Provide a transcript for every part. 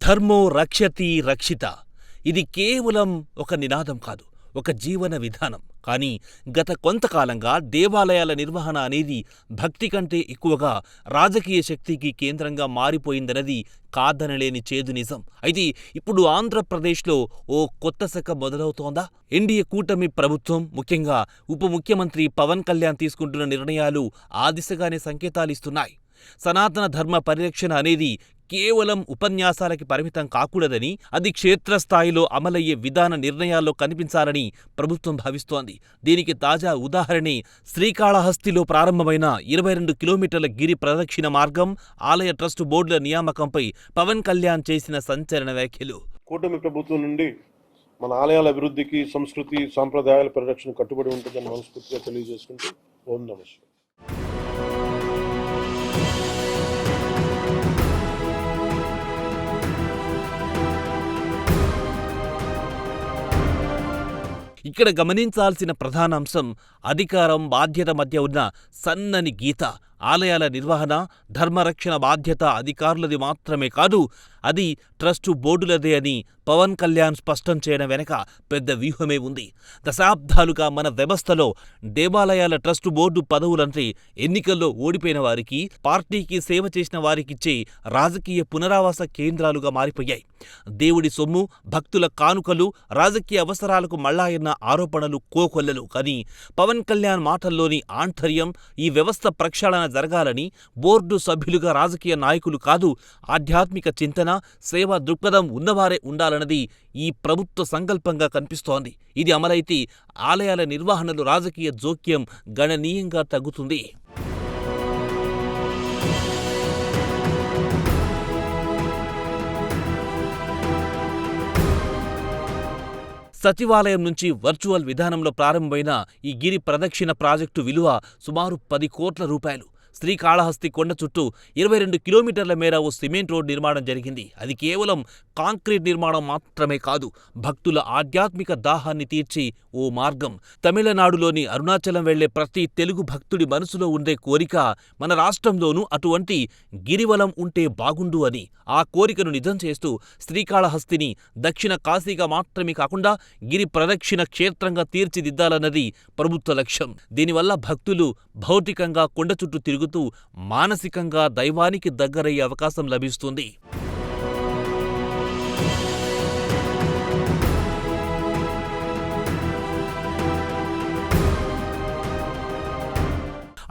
ధర్మో రక్షతి రక్షిత. ఇది కేవలం ఒక నినాదం కాదు, ఒక జీవన విధానం. కానీ గత కొంతకాలంగా దేవాలయాల నిర్వహణ అనేది భక్తి కంటే ఎక్కువగా రాజకీయ శక్తికి కేంద్రంగా మారిపోయిందన్నది కాదనలేని చేదు నిజం. అయితే ఇప్పుడు ఆంధ్రప్రదేశ్లో ఓ కొత్త శక మొదలవుతోందా? ఎన్డీఏ కూటమి ప్రభుత్వం, ముఖ్యంగా ఉప ముఖ్యమంత్రి పవన్ కళ్యాణ్ తీసుకుంటున్న నిర్ణయాలు ఆ దిశగానే సంకేతాలిస్తున్నాయి. సనాతన ధర్మ పరిరక్షణ అనేది కేవలం ఉపన్యాసాలకి పరిమితం కాకూడదని, అది క్షేత్రస్థాయిలో అమలయ్యే విధాన నిర్ణయాల్లో కనిపించాలని ప్రభుత్వం భావిస్తోంది. దీనికి తాజా ఉదాహరణే శ్రీకాళహస్తిలో ప్రారంభమైన 22 కిలోమీటర్ల గిరి ప్రదక్షిణ మార్గం, ఆలయ ట్రస్టు బోర్డుల నియామకంపై పవన్ కళ్యాణ్ చేసిన సంచలన వ్యాఖ్యలు. కూటమి ప్రభుత్వం నుండి మన ఆలయాల అభివృద్ధికి, సంస్కృతి సాంప్రదాయాల పరిరక్షణ కట్టుబడి ఉంటుందని మనస్ఫూర్తిగా తెలియజేసుకుంటూ ఓం నమః శివాయ. ఇక్కడ గమనించాల్సిన ప్రధానాంశం అధికారం, బాధ్యత మధ్య ఉన్న సన్నని గీత. ఆలయాల నిర్వహణ, ధర్మరక్షణ బాధ్యత అధికారులది మాత్రమే కాదు, అది ట్రస్టు బోర్డులదే అని పవన్ కళ్యాణ్ స్పష్టం చేయడం వెనక పెద్ద వ్యూహమే ఉంది. దశాబ్దాలుగా మన వ్యవస్థలో దేవాలయాల ట్రస్టు బోర్డు పదవులంటే ఎన్నికల్లో ఓడిపోయిన వారికి, పార్టీకి సేవ చేసిన వారికిచ్చే రాజకీయ పునరావాస కేంద్రాలుగా మారిపోయాయి. దేవుడి సొమ్ము, భక్తుల కానుకలు రాజకీయ అవసరాలకు మళ్ళాయన్న ఆరోపణలు కోకొల్లలు. కానీ పవన్ కళ్యాణ్ మాటల్లోని ఆంతర్యం, ఈ వ్యవస్థ ప్రక్షాళన జరగాలని బోర్డు సభ్యులుగా రాజకీయ నాయకులు కాదు, ఆధ్యాత్మిక చింతన, సేవా దృక్పథం ఉన్నవారే ఉండాలన్నది ఈ ప్రభుత్వ సంకల్పంగా కనిపిస్తోంది. ఇది అమలైతే ఆలయాల నిర్వహణలో రాజకీయ జోక్యం గణనీయంగా తగ్గుతుంది. సచివాలయం నుంచి వర్చువల్ విధానంలో ప్రారంభమైన ఈ గిరి ప్రదక్షిణ ప్రాజెక్టు విలువ సుమారు 10 కోట్ల రూపాయలు. శ్రీకాళహస్తి కొండ చుట్టూ 22 కిలోమీటర్ల మేర ఓ సిమెంట్ రోడ్ నిర్మాణం జరిగింది. అది కేవలం కాంక్రీట్ నిర్మాణం మాత్రమే కాదు, భక్తుల ఆధ్యాత్మిక దాహాన్ని తీర్చి ఓ మార్గం. తమిళనాడులోని అరుణాచలం వెళ్లే ప్రతి తెలుగు భక్తుడి మనసులో ఉండే కోరిక, మన రాష్ట్రంలోనూ అటువంటి గిరివలం ఉంటే బాగుండు అని. ఆ కోరికను నిజం చేస్తూ శ్రీకాళహస్తిని దక్షిణ కాశీగా మాత్రమే కాకుండా గిరి ప్రదక్షిణ క్షేత్రంగా తీర్చిదిద్దాలన్నది ప్రభుత్వ లక్ష్యం. దీనివల్ల భక్తులు భౌతికంగా కొండ చుట్టూ తిరుగుతూ మానసికంగా దైవానికి దగ్గరయ్యే అవకాశం లభిస్తుంది.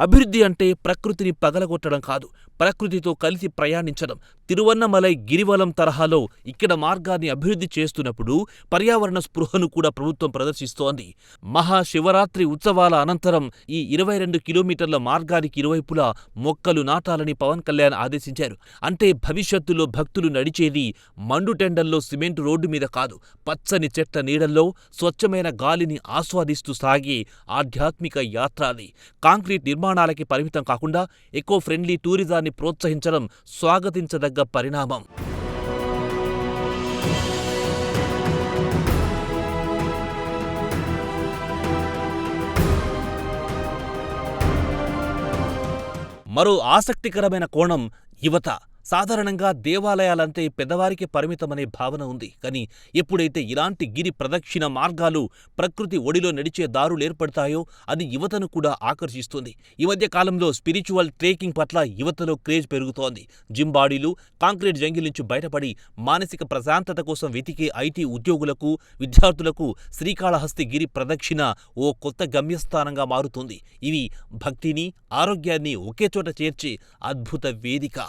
అభివృద్ధి అంటే ప్రకృతిని పగలగొట్టడం కాదు, ప్రకృతితో కలిసి ప్రయాణించడం. తిరువన్నమలై గిరివలం తరహాలో ఇక్కడ మార్గాన్ని అభివృద్ధి చేస్తున్నప్పుడు పర్యావరణ స్పృహను కూడా ప్రభుత్వం ప్రదర్శిస్తోంది. మహాశివరాత్రి ఉత్సవాల అనంతరం ఈ 22 కిలోమీటర్ల మార్గానికి ఇరువైపులా మొక్కలు నాటాలని పవన్ కళ్యాణ్ ఆదేశించారు. అంటే భవిష్యత్తులో భక్తులు నడిచేది మండుటెండల్లో సిమెంటు రోడ్డు మీద కాదు, పచ్చని చెట్ల నీడల్లో స్వచ్ఛమైన గాలిని ఆస్వాదిస్తూ సాగే ఆధ్యాత్మిక యాత్ర అది. కాంక్రీట్ నిర్మాణాలకి పరిమితం కాకుండా ఎకో ఫ్రెండ్లీ టూరిజాన్ని ప్రోత్సహించడం స్వాగతించదగ్గ పరిణామం. మరో ఆసక్తికరమైన కోణం యువత. సాధారణంగా దేవాలయాలంటే పెద్దవారికి పరిమితమనే భావన ఉంది. కానీ ఎప్పుడైతే ఇలాంటి గిరి ప్రదక్షిణ మార్గాలు ప్రకృతి ఒడిలో నడిచే దారులేర్పడతాయో అది యువతను కూడా ఆకర్షిస్తుంది. ఈ మధ్య కాలంలో స్పిరిచువల్ ట్రేకింగ్ పట్ల యువతలో క్రేజ్ పెరుగుతోంది. జిమ్ బాడీలు, కాంక్రీట్ జంగిల్ నుంచి బయటపడి మానసిక ప్రశాంతత కోసం వెతికే ఐటీ ఉద్యోగులకు, విద్యార్థులకు శ్రీకాళహస్తి గిరి ప్రదక్షిణ ఓ కొత్త గమ్యస్థానంగా మారుతుంది. ఇవి భక్తిని, ఆరోగ్యాన్ని ఒకే చోట చేర్చే అద్భుత వేదిక.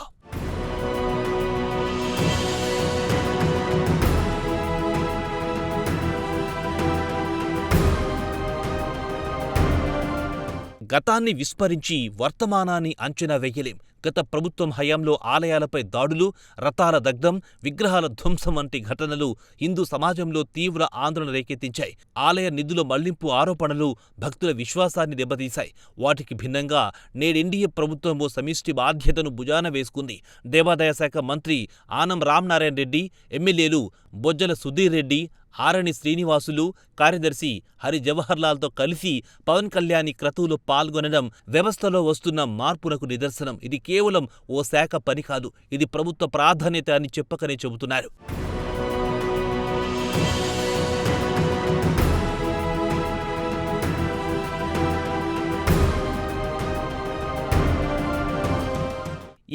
గతాన్ని విస్మరించి వర్తమానాన్ని అంచనా వేయలేం. గత ప్రభుత్వం హయాంలో ఆలయాలపై దాడులు, రథాల దగ్ధం, విగ్రహాల ధ్వంసం వంటి ఘటనలు హిందూ సమాజంలో తీవ్ర ఆందోళన రేకెత్తించాయి. ఆలయ నిధుల మళ్లింపు ఆరోపణలు భక్తుల విశ్వాసాన్ని దెబ్బతీశాయి. వాటికి భిన్నంగా నేడెన్డీఏ ప్రభుత్వం ఓ సమిష్టి బాధ్యతను భుజాన వేసుకుంది. దేవాదాయ శాఖ మంత్రి ఆనం రామనారాయణ రెడ్డి, ఎమ్మెల్యేలు బొజ్జల సుధీర్ రెడ్డి, ఆరణి శ్రీనివాసులు, కార్యదర్శి హరి జవహర్లాల్తో కలిసి పవన్ కళ్యాణ్ ఈ క్రతువులో పాల్గొనడం వ్యవస్థలో వస్తున్న మార్పునకు నిదర్శనం. ఇది కేవలం ఓ శాఖ పని కాదు, ఇది ప్రభుత్వ ప్రాధాన్యత అని చెప్పకనే చెబుతున్నారు.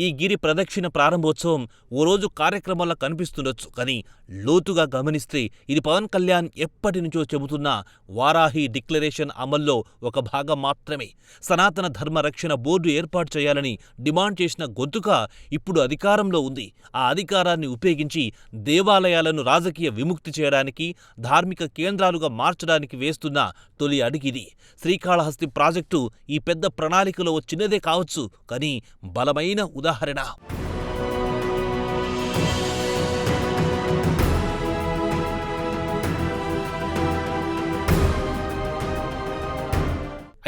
ఈ గిరి ప్రదక్షిణ ప్రారంభోత్సవం ఓ రోజు కార్యక్రమాల్లో కనిపిస్తుండొచ్చు, కానీ లోతుగా గమనిస్తే ఇది పవన్ కళ్యాణ్ ఎప్పటి నుంచో చెబుతున్న వారాహి డిక్లరేషన్ అమల్లో ఒక భాగం మాత్రమే. సనాతన ధర్మ రక్షణ బోర్డు ఏర్పాటు చేయాలని డిమాండ్ చేసిన గొంతుక ఇప్పుడు అధికారంలో ఉంది. ఆ అధికారాన్ని ఉపయోగించి దేవాలయాలను రాజకీయ విముక్తి చేయడానికి, ధార్మిక కేంద్రాలుగా మార్చడానికి వేస్తున్న తొలి అడుగిది. శ్రీకాళహస్తి ప్రాజెక్టు ఈ పెద్ద ప్రణాళికలో ఓ చిన్నదే కావచ్చు, కానీ బలమైన ఉదాహరణ.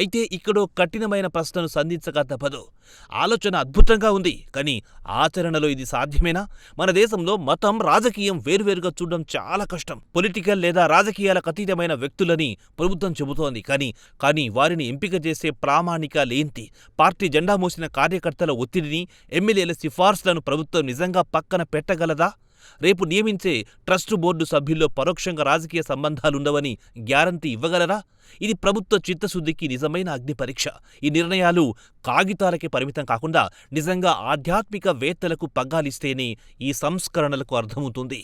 అయితే ఇక్కడో కఠినమైన ప్రశ్నను సంధించక తప్పదు. ఆలోచన అద్భుతంగా ఉంది, కానీ ఆచరణలో ఇది సాధ్యమేనా? మన దేశంలో మతం, రాజకీయం వేరువేరుగా చూడడం చాలా కష్టం. పొలిటికల్ లేదా రాజకీయాలకు అతీతమైన వ్యక్తులని ప్రభుత్వం చెబుతోంది, కానీ వారిని ఎంపిక చేసే ప్రామాణిక లేంతి, పార్టీ జెండా మోసిన కార్యకర్తల ఒత్తిడిని, ఎమ్మెల్యేల సిఫార్సులను ప్రభుత్వం నిజంగా పక్కన పెట్టగలదా? రేపు నియమించే ట్రస్టు బోర్డు సభ్యుల్లో పరోక్షంగా రాజకీయ సంబంధాలుండవని గ్యారంటీ ఇవ్వగలరా? ఇది ప్రభుత్వ చిత్తశుద్ధికి నిజమైన అగ్నిపరీక్ష. ఈ నిర్ణయాలు కాగితాలకే పరిమితం కాకుండా నిజంగా ఆధ్యాత్మిక వేత్తలకు పగ్గాలిస్తేనే ఈ సంస్కరణలకు అర్థమవుతుంది.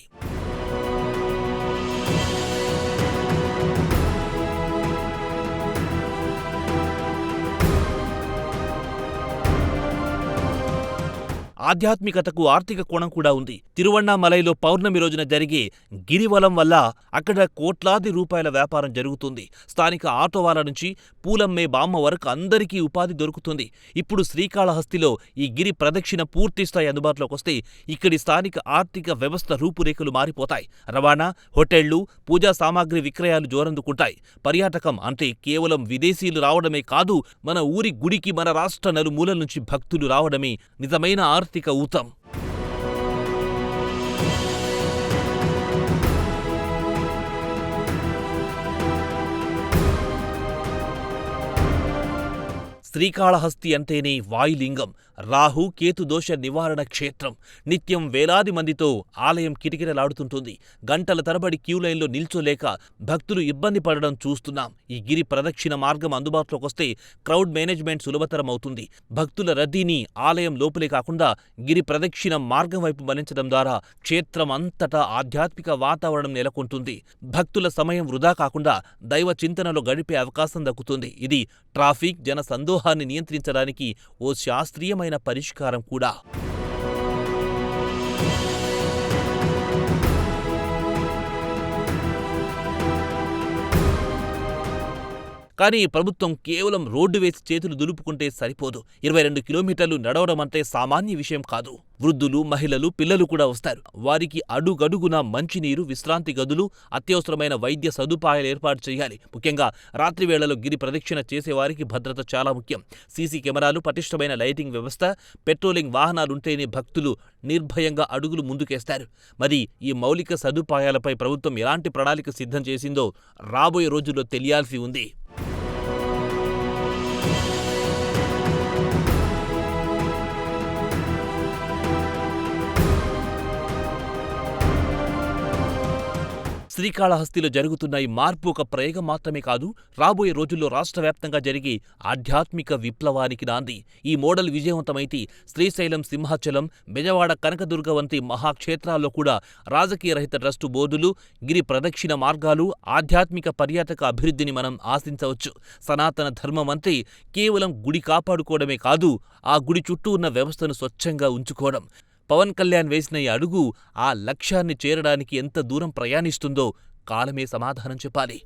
ఆధ్యాత్మికతకు ఆర్థిక కోణం కూడా ఉంది. తిరువణ్ణామలైలో పౌర్ణమి రోజున జరిగే గిరివలం వల్ల అక్కడ కోట్లాది రూపాయల వ్యాపారం జరుగుతుంది. స్థానిక ఆటోవాల నుంచి పూలమ్మే బామ్మ వరకు అందరికీ ఉపాధి దొరుకుతుంది. ఇప్పుడు శ్రీకాళహస్తిలో ఈ గిరి ప్రదక్షిణ పూర్తిస్థాయి అందుబాటులోకి వస్తే ఇక్కడి స్థానిక ఆర్థిక వ్యవస్థ రూపురేఖలు మారిపోతాయి. రవాణా, హోటళ్లు, పూజా సామాగ్రి విక్రయాలు జోరందుకుంటాయి. పర్యాటకం అంటే కేవలం విదేశీయులు రావడమే కాదు, మన ఊరి గుడికి మన రాష్ట్ర నలుమూలల నుంచి భక్తులు రావడమే నిజమైన ఆర్థిక ఊతం. శ్రీకాళహస్తి అంటేనే వాయులింగం, రాహు కేతు దోష నివారణ క్షేత్రం. నిత్యం వేలాది మందితో ఆలయం కిటకిటలాడుతుంటుంది. గంటల తరబడి క్యూలైన్లో నిల్చోలేక భక్తులు ఇబ్బంది పడడం చూస్తున్నాం. ఈ గిరి ప్రదక్షిణ మార్గం అందుబాటులోకొస్తే క్రౌడ్ మేనేజ్మెంట్ సులభతరం అవుతుంది. భక్తుల రద్దీని ఆలయం లోపలే కాకుండా గిరి ప్రదక్షిణ మార్గం వైపు మళ్లించడం ద్వారా క్షేత్రం అంతటా ఆధ్యాత్మిక వాతావరణం నెలకొంటుంది. భక్తుల సమయం వృధా కాకుండా దైవ చింతనలో గడిపే అవకాశం దక్కుతుంది. ఇది ట్రాఫిక్, జన సందోహాన్ని నియంత్రించడానికి ఓ శాస్త్రీయమైన పరిష్కారం కూడా. కానీ ప్రభుత్వం కేవలం రోడ్డు వేసి చేతులు దులుపుకుంటే సరిపోదు. 22 కిలోమీటర్లు నడవడం అంటే సామాన్య విషయం కాదు. వృద్ధులు, మహిళలు, పిల్లలు కూడా వస్తారు. వారికి అడుగడుగున మంచినీరు, విశ్రాంతి గదులు, అత్యవసరమైన వైద్య సదుపాయాలు ఏర్పాటు చేయాలి. ముఖ్యంగా రాత్రి వేళలో గిరి ప్రదక్షిణ చేసేవారికి భద్రత చాలా ముఖ్యం. సీసీ కెమెరాలు, పటిష్టమైన లైటింగ్ వ్యవస్థ, పెట్రోలింగ్ వాహనాలుంటేనే భక్తులు నిర్భయంగా అడుగులు ముందుకేస్తారు. మరి ఈ మౌలిక సదుపాయాలపై ప్రభుత్వం ఎలాంటి ప్రణాళిక సిద్ధం చేసిందో రాబోయే రోజుల్లో తెలియాల్సి ఉంది. శ్రీకాళహస్తిలో జరుగుతున్న ఈ మార్పు ఒక ప్రయోగం మాత్రమే కాదు, రాబోయే రోజుల్లో రాష్ట్ర వ్యాప్తంగా జరిగే ఆధ్యాత్మిక విప్లవానికి నాంది. ఈ మోడల్ విజయవంతమైతే శ్రీశైలం, సింహాచలం, బెజవాడ, కనకదుర్గ వంటి మహాక్షేత్రాల్లో కూడా రాజకీయ రహిత ట్రస్టు బోర్డులు, గిరి ప్రదక్షిణ మార్గాలు, ఆధ్యాత్మిక పర్యాటక అభివృద్ధిని మనం ఆశించవచ్చు. సనాతన ధర్మం అంటే కేవలం గుడి కాపాడుకోవడమే కాదు, ఆ గుడి చుట్టూ ఉన్న వ్యవస్థను స్వచ్ఛంగా ఉంచుకోవడం. పవన్ కళ్యాణ్ వేసిన ఈ అడుగు ఆ లక్ష్యాన్ని చేరడానికి ఎంత దూరం ప్రయాణిస్తుందో కాలమే సమాధానం చెప్పాలి.